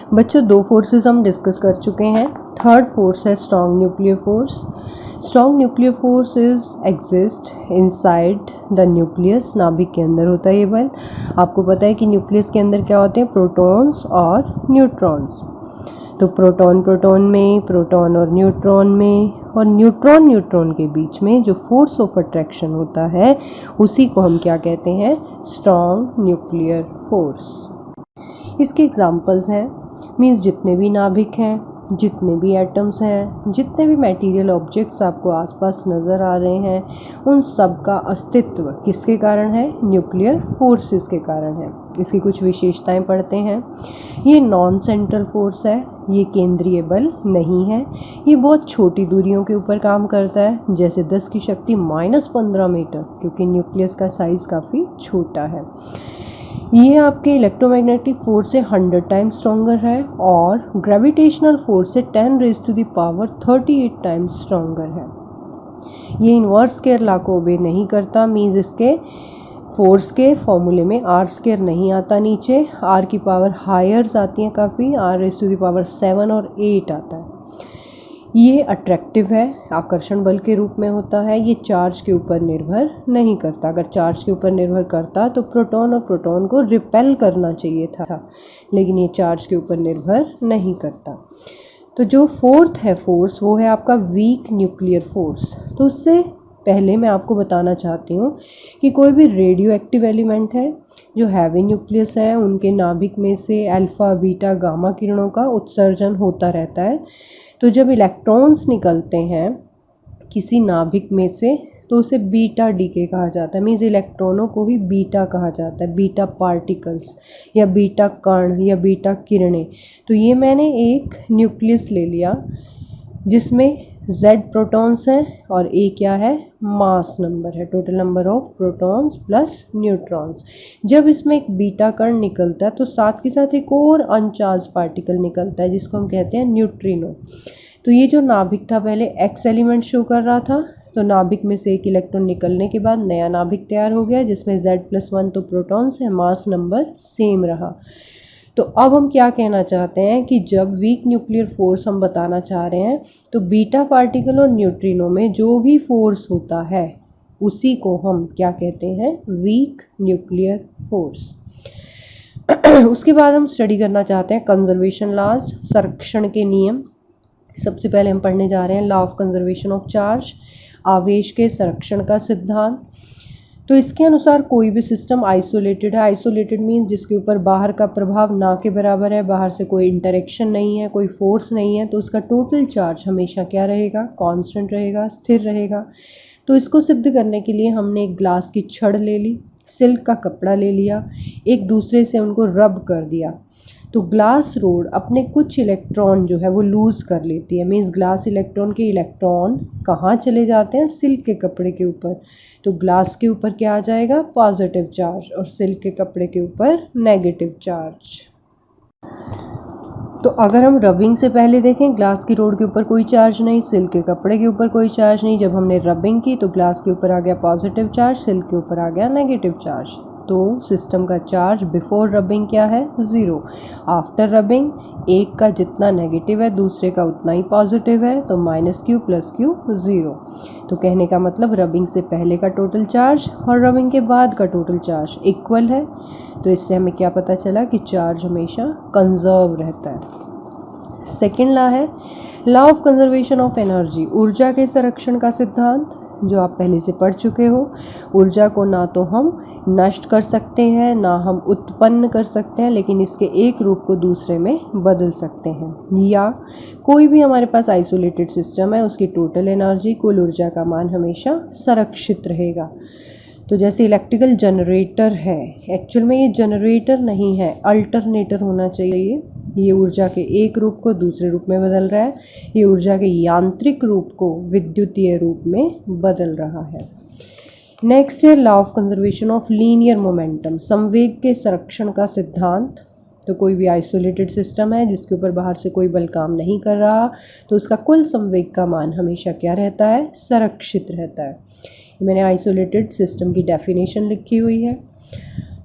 बच्चों, दो फोर्सेस हम डिस्कस कर चुके हैं। थर्ड फोर्स है strong nuclear force. Strong nuclear force is exist inside the nucleus. नाभिक के अंदर होता है ये बल। आपको पता है कि न्यूक्लियस के अंदर क्या होते हैं, प्रोटॉन्स और न्यूट्रॉन्स। तो प्रोटॉन प्रोटॉन में, प्रोटॉन और न्यूट्रॉन में, और न्यूट्रॉन न्यूट्रॉन के बीच में जो फोर्स ऑफ अट्रैक्शन होता है उसी को हम क्या कहते हैं, स्ट्रॉन्ग न्यूक्लियर फोर्स। इसके एग्जाम्पल्स हैं, मीन्स जितने भी नाभिक हैं, जितने भी एटम्स हैं, जितने भी मटेरियल ऑब्जेक्ट्स आपको आसपास नज़र आ रहे हैं, उन सब का अस्तित्व किसके कारण है, न्यूक्लियर फोर्सेस के कारण है। इसकी कुछ विशेषताएं पढ़ते हैं। ये नॉन सेंट्रल फोर्स है, ये केंद्रीय बल नहीं है, ये बहुत छोटी दूरियों के ऊपर काम करता है, जैसे 10 की शक्ति -15 मीटर, क्योंकि न्यूक्लियस का साइज़ काफ़ी छोटा है। ये आपके इलेक्ट्रोमैग्नेटिक फोर्स से 100 टाइम्स स्ट्रॉन्गर है और ग्रेविटेशनल फोर्स से 10⁻38 टाइम्स स्ट्रॉन्गर है। ये इन्वर्स स्केयर लॉ को ओबे नहीं करता, मीन्स इसके फोर्स के फॉर्मूले में आर स्केयर नहीं आता नीचे, आर की पावर हायर्स आती हैं काफ़ी, r⁷7 और 8 आता है। ये अट्रैक्टिव है, आकर्षण बल के रूप में होता है। ये चार्ज के ऊपर निर्भर नहीं करता। अगर चार्ज के ऊपर निर्भर करता तो प्रोटॉन और प्रोटॉन को रिपेल करना चाहिए था, लेकिन ये चार्ज के ऊपर निर्भर नहीं करता। तो जो फोर्थ है फोर्स, वो है आपका वीक न्यूक्लियर फोर्स। तो उससे पहले मैं आपको बताना चाहती हूँ कि कोई भी रेडियो एक्टिव एलिमेंट है जो हैवी न्यूक्लियस है, उनके नाभिक में से अल्फ़ा बीटा गामा किरणों का उत्सर्जन होता रहता है। तो जब इलेक्ट्रॉन्स निकलते हैं किसी नाभिक में से तो उसे बीटा डीके कहा जाता है, मीन्स इलेक्ट्रॉनों को ही बीटा कहा जाता है, बीटा पार्टिकल्स या बीटा कण या बीटा किरणें। तो ये मैंने एक न्यूक्लियस ले लिया जिसमें Z प्रोटॉन्स हैं और A क्या है, मास नंबर है, total number of protons plus neutrons. जब इसमें एक बीटा कण निकलता है तो साथ के साथ एक और अनचार्ज पार्टिकल निकलता है जिसको हम कहते हैं न्यूट्रिनो। तो ये जो नाभिक था पहले X एलिमेंट शो कर रहा था, तो नाभिक में से एक इलेक्ट्रॉन निकलने के बाद नया नाभिक तैयार हो गया जिसमें Z+1 तो प्रोटॉन्स है, मास नंबर सेम रहा। तो अब हम क्या कहना चाहते हैं कि जब वीक न्यूक्लियर फोर्स हम बताना चाह रहे हैं तो बीटा पार्टिकल और न्यूट्रिनो में जो भी फोर्स होता है उसी को हम क्या कहते हैं, वीक न्यूक्लियर फोर्स। उसके बाद हम स्टडी करना चाहते हैं कंजर्वेशन लॉज, संरक्षण के नियम। सबसे पहले हम पढ़ने जा रहे हैं law of conservation of charge, आवेश के संरक्षण का सिद्धांत। तो इसके अनुसार कोई भी सिस्टम आइसोलेटेड है, आइसोलेटेड मीन्स जिसके ऊपर बाहर का प्रभाव ना के बराबर है, बाहर से कोई इंटरेक्शन नहीं है, कोई फोर्स नहीं है, तो उसका टोटल चार्ज हमेशा क्या रहेगा, कांस्टेंट रहेगा, स्थिर रहेगा। तो इसको सिद्ध करने के लिए हमने एक ग्लास की छड़ ले ली, सिल्क का कपड़ा ले लिया, एक दूसरे से उनको रब कर दिया, तो ग्लास रोड अपने कुछ इलेक्ट्रॉन जो है वो लूज़ कर लेती है, मीन्स ग्लास इलेक्ट्रॉन के इलेक्ट्रॉन कहाँ चले जाते हैं, सिल्क के कपड़े के ऊपर। तो ग्लास के ऊपर क्या आ जाएगा, पॉजिटिव चार्ज, और सिल्क के कपड़े के ऊपर नेगेटिव चार्ज। तो अगर हम रबिंग से पहले देखें, ग्लास की रोड के ऊपर कोई चार्ज नहीं, सिल्क के कपड़े के ऊपर कोई चार्ज नहीं। जब हमने रबिंग की तो ग्लास के ऊपर आ गया पॉजिटिव चार्ज, सिल्क के ऊपर आ गया नेगेटिव चार्ज। तो सिस्टम का चार्ज बिफोर रबिंग क्या है, 0। आफ्टर रबिंग एक का जितना नेगेटिव है दूसरे का उतना ही पॉजिटिव है, तो -Q + Q 0। तो कहने का मतलब रबिंग से पहले का टोटल चार्ज और रबिंग के बाद का टोटल चार्ज इक्वल है। तो इससे हमें क्या पता चला कि चार्ज हमेशा कंजर्व रहता है। सेकेंड लॉ है law of conservation of energy, ऊर्जा के संरक्षण का सिद्धांत, जो आप पहले से पढ़ चुके हो। ऊर्जा को ना तो हम नष्ट कर सकते हैं ना हम उत्पन्न कर सकते हैं, लेकिन इसके एक रूप को दूसरे में बदल सकते हैं। या कोई भी हमारे पास आइसोलेटेड सिस्टम है, उसकी टोटल एनर्जी, कुल ऊर्जा का मान हमेशा संरक्षित रहेगा। तो जैसे इलेक्ट्रिकल जनरेटर है, एक्चुअल में ये जनरेटर नहीं है, अल्टरनेटर होना चाहिए। ये ऊर्जा के एक रूप को दूसरे रूप में बदल रहा है, ये ऊर्जा के यांत्रिक रूप को विद्युतीय रूप में बदल रहा है। नेक्स्ट है law of conservation of linear momentum, संवेग के संरक्षण का सिद्धांत। तो कोई भी आइसोलेटेड सिस्टम है जिसके ऊपर बाहर से कोई बल काम नहीं कर रहा, तो उसका कुल संवेग का मान हमेशा क्या रहता है, संरक्षित रहता है। मैंने आइसोलेटेड सिस्टम की डेफिनेशन लिखी हुई है।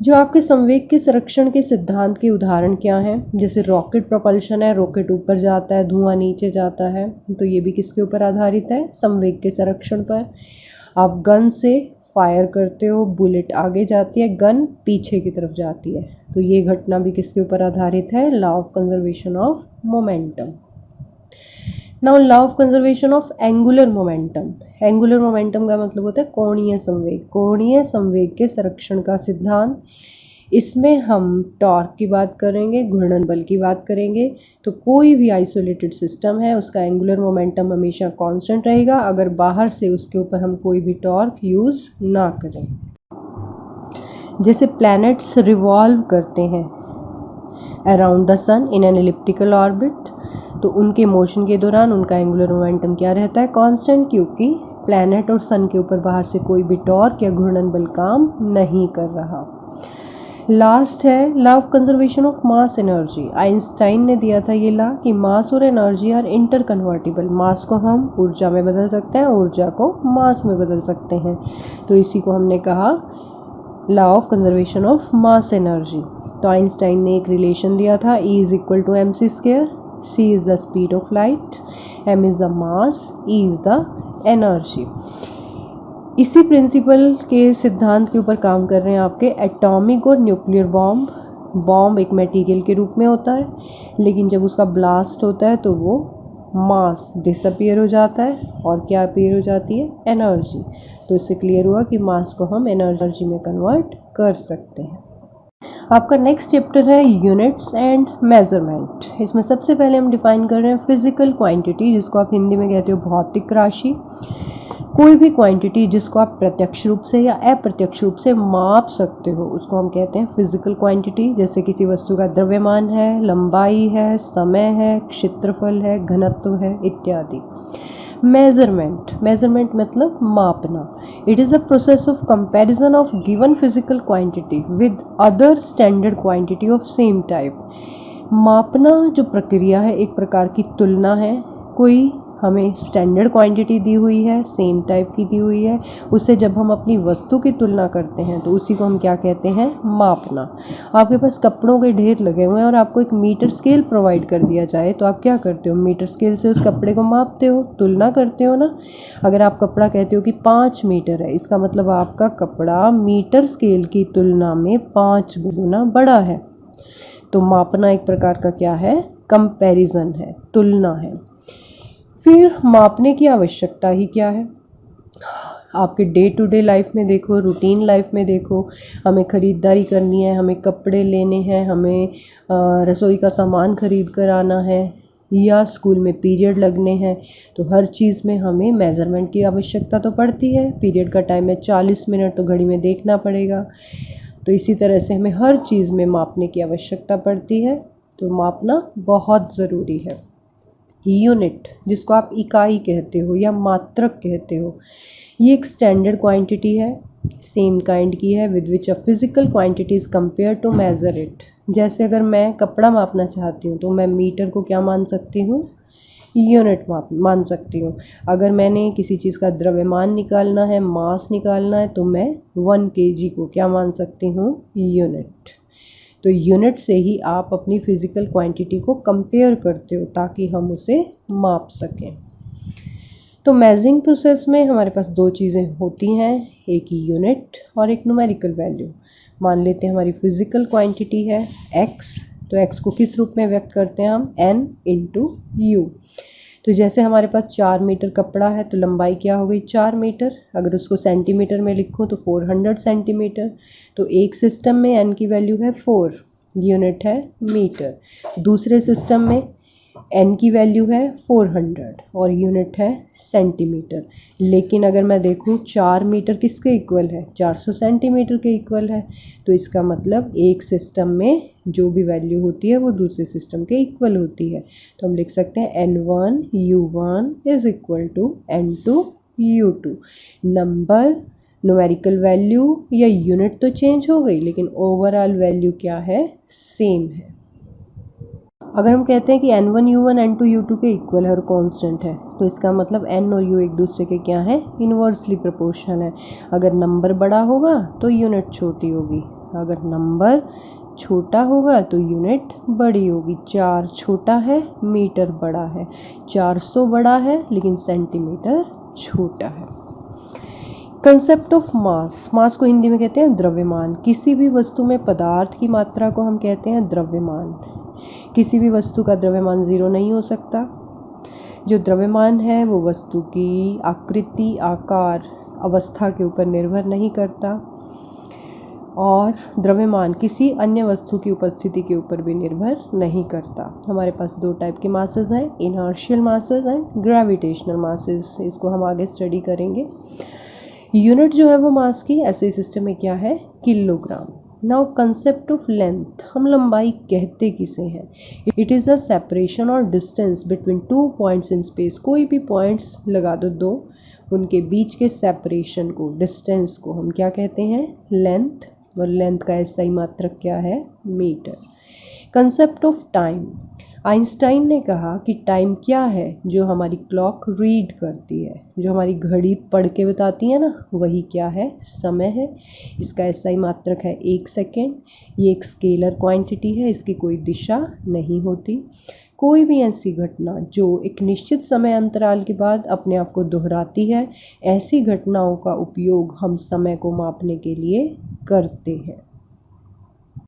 जो आपके संवेग के संरक्षण के सिद्धांत के उदाहरण क्या हैं, जैसे रॉकेट प्रोपल्शन है, रॉकेट ऊपर जाता है, धुआं नीचे जाता है, तो ये भी किसके ऊपर आधारित है, संवेग के संरक्षण पर। आप गन से फायर करते हो, बुलेट आगे जाती है, गन पीछे की तरफ जाती है, तो ये घटना भी किसके ऊपर आधारित है, law of conservation of momentum. Now law of conservation of angular momentum. Angular momentum का मतलब होता है कोणीय संवेग, कोणीय संवेग के संरक्षण का सिद्धांत। इसमें हम टॉर्क की बात करेंगे, घूर्णन बल की बात करेंगे। तो कोई भी आइसोलेटेड सिस्टम है उसका एंगुलर मोमेंटम हमेशा कांस्टेंट रहेगा अगर बाहर से उसके ऊपर हम कोई भी टॉर्क यूज़ ना करें। जैसे प्लैनेट्स रिवॉल्व करते हैं around the sun in an elliptical orbit, तो उनके मोशन के दौरान उनका एंगुलर मोमेंटम क्या रहता है, कांस्टेंट, क्योंकि प्लैनेट और सन के ऊपर बाहर से कोई भी टॉर्क या घूर्णन बल काम नहीं कर रहा। लास्ट है law of conservation of mass energy. Einstein ने दिया था ये लॉ कि मास और एनर्जी आर इंटर कन्वर्टिबल। मास को हम ऊर्जा में बदल सकते हैं, ऊर्जा को मास में बदल सकते हैं, तो इसी को हमने कहा law of conservation of mass energy. तो आइंस्टाइन ने एक रिलेशन दिया था, E is equal to mc square, c is the speed of light, m is the mass, E is the energy. इसी प्रिंसिपल के सिद्धांत के ऊपर काम कर रहे हैं आपके एटॉमिक और न्यूक्लियर बॉम्ब। बॉम्ब एक मटेरियल के रूप में होता है, लेकिन जब उसका ब्लास्ट होता है तो वो मास डिसअपीयर हो जाता है और क्या अपीयर हो जाती है, एनर्जी। तो इससे क्लियर हुआ कि मास को हम एनर्जी में कन्वर्ट कर सकते हैं। आपका नेक्स्ट चैप्टर है यूनिट्स एंड मेजरमेंट। इसमें सबसे पहले हम डिफाइन कर रहे हैं फिजिकल क्वांटिटी, जिसको आप हिंदी में कहते हो भौतिक राशि। कोई भी क्वांटिटी जिसको आप प्रत्यक्ष रूप से या अप्रत्यक्ष रूप से माप सकते हो उसको हम कहते हैं फिजिकल क्वांटिटी। जैसे किसी वस्तु का द्रव्यमान है, लंबाई है, समय है, क्षेत्रफल है, घनत्व है इत्यादि। मेजरमेंट, मेजरमेंट मतलब मापना। It is a process of comparison of given physical quantity with other standard quantity of same type. मापना जो प्रक्रिया है एक प्रकार की तुलना है। कोई हमें स्टैंडर्ड क्वांटिटी दी हुई है, सेम टाइप की दी हुई है, उससे जब हम अपनी वस्तु की तुलना करते हैं तो उसी को हम क्या कहते हैं, मापना। आपके पास कपड़ों के ढेर लगे हुए हैं और आपको एक मीटर स्केल प्रोवाइड कर दिया जाए तो आप क्या करते हो, मीटर स्केल से उस कपड़े को मापते हो, तुलना करते हो ना। अगर आप कपड़ा कहते हो कि 5 मीटर है, इसका मतलब आपका कपड़ा मीटर स्केल की तुलना में 5 गुना बड़ा है। तो मापना एक प्रकार का क्या है, कंपैरिजन है, तुलना है। फिर मापने की आवश्यकता ही क्या है, आपके डे टू डे लाइफ में देखो, रूटीन लाइफ में देखो, हमें ख़रीदारी करनी है, हमें कपड़े लेने हैं, हमें रसोई का सामान खरीद कर आना है, या स्कूल में पीरियड लगने हैं, तो हर चीज़ में हमें मेज़रमेंट की आवश्यकता तो पड़ती है। पीरियड का टाइम है 40 मिनट, तो घड़ी में देखना पड़ेगा। तो इसी तरह से हमें हर चीज़ में मापने की आवश्यकता पड़ती है, तो मापना बहुत ज़रूरी है। यूनिट, जिसको आप इकाई कहते हो या मात्रक कहते हो, ये एक स्टैंडर्ड क्वांटिटी है, सेम काइंड की है with which a physical quantity is compare to measure it. जैसे अगर मैं कपड़ा मापना चाहती हूँ तो मैं मीटर को क्या मान सकती हूँ, यूनिट मान सकती हूँ। अगर मैंने किसी चीज़ का द्रव्यमान निकालना है, मास निकालना है, तो मैं 1 kg को क्या मान सकती हूँ, यूनिट। तो यूनिट से ही आप अपनी फिज़िकल क्वांटिटी को कंपेयर करते हो ताकि हम उसे माप सकें। तो मेजरिंग प्रोसेस में हमारे पास 2 चीज़ें होती हैं, एक यूनिट और एक न्यूमेरिकल वैल्यू। मान लेते हैं हमारी फिज़िकल क्वांटिटी है x, तो x को किस रूप में व्यक्त करते हैं हम, n इंटू यू। तो जैसे हमारे पास 4 मीटर कपड़ा है तो लंबाई क्या हो गई, 4 मीटर। अगर उसको सेंटीमीटर में लिखूँ तो 400 सेंटीमीटर। तो एक सिस्टम में n की वैल्यू है 4, यूनिट है मीटर। दूसरे सिस्टम में n की वैल्यू है 400 और यूनिट है सेंटीमीटर। लेकिन अगर मैं देखूँ 4 मीटर किसके इक्वल है, 400 सेंटीमीटर के इक्वल है। तो इसका मतलब एक सिस्टम में जो भी वैल्यू होती है वो दूसरे सिस्टम के इक्वल होती है। तो हम लिख सकते हैं n1 u1 is equal to n2 u2। Number, numerical value या यूनिट तो चेंज हो गई लेकिन ओवरऑल वैल्यू क्या है, सेम है। अगर हम कहते हैं कि N1U1 N2U2 के इक्वल है और कांस्टेंट है, तो इसका मतलब N और U एक दूसरे के क्या है, इन्वर्सली प्रोपोर्शनल है। अगर नंबर बड़ा होगा तो यूनिट छोटी होगी, अगर नंबर छोटा होगा तो यूनिट बड़ी होगी। 4 छोटा है, मीटर बड़ा है, 400 बड़ा है लेकिन सेंटीमीटर छोटा है। कंसेप्ट ऑफ मास, मास को हिंदी में कहते हैं द्रव्यमान। किसी भी वस्तु में पदार्थ की मात्रा को हम कहते हैं द्रव्यमान। किसी भी वस्तु का द्रव्यमान 0 नहीं हो सकता। जो द्रव्यमान है वो वस्तु की आकृति, आकार, अवस्था के ऊपर निर्भर नहीं करता, और द्रव्यमान किसी अन्य वस्तु की उपस्थिति के ऊपर भी निर्भर नहीं करता। हमारे पास 2 टाइप के मासेस हैं, inertial masses and gravitational masses. इसको हम आगे स्टडी करेंगे। यूनिट जो है वो मास की ऐसे सिस्टम में क्या है, kilogram. Now concept of length, हम लंबाई कहते किसे हैं? इट इज़ अ सेपरेशन और distance between 2 points in space. कोई भी पॉइंट्स लगा दो 2, उनके बीच के सेपरेशन को, डिस्टेंस को हम क्या कहते हैं, लेंथ। और लेंथ का SI मात्रक क्या है, metre. Concept of time, Einstein ने कहा कि टाइम क्या है, जो हमारी क्लॉक रीड करती है, जो हमारी घड़ी पढ़ के बताती है ना, वही क्या है, समय है। इसका SI मात्रक है 1 सेकेंड। ये एक स्केलर क्वांटिटी है, इसकी कोई दिशा नहीं होती। कोई भी ऐसी घटना जो एक निश्चित समय अंतराल के बाद अपने आप को दोहराती है, ऐसी घटनाओं का उपयोग हम समय को मापने के लिए करते हैं।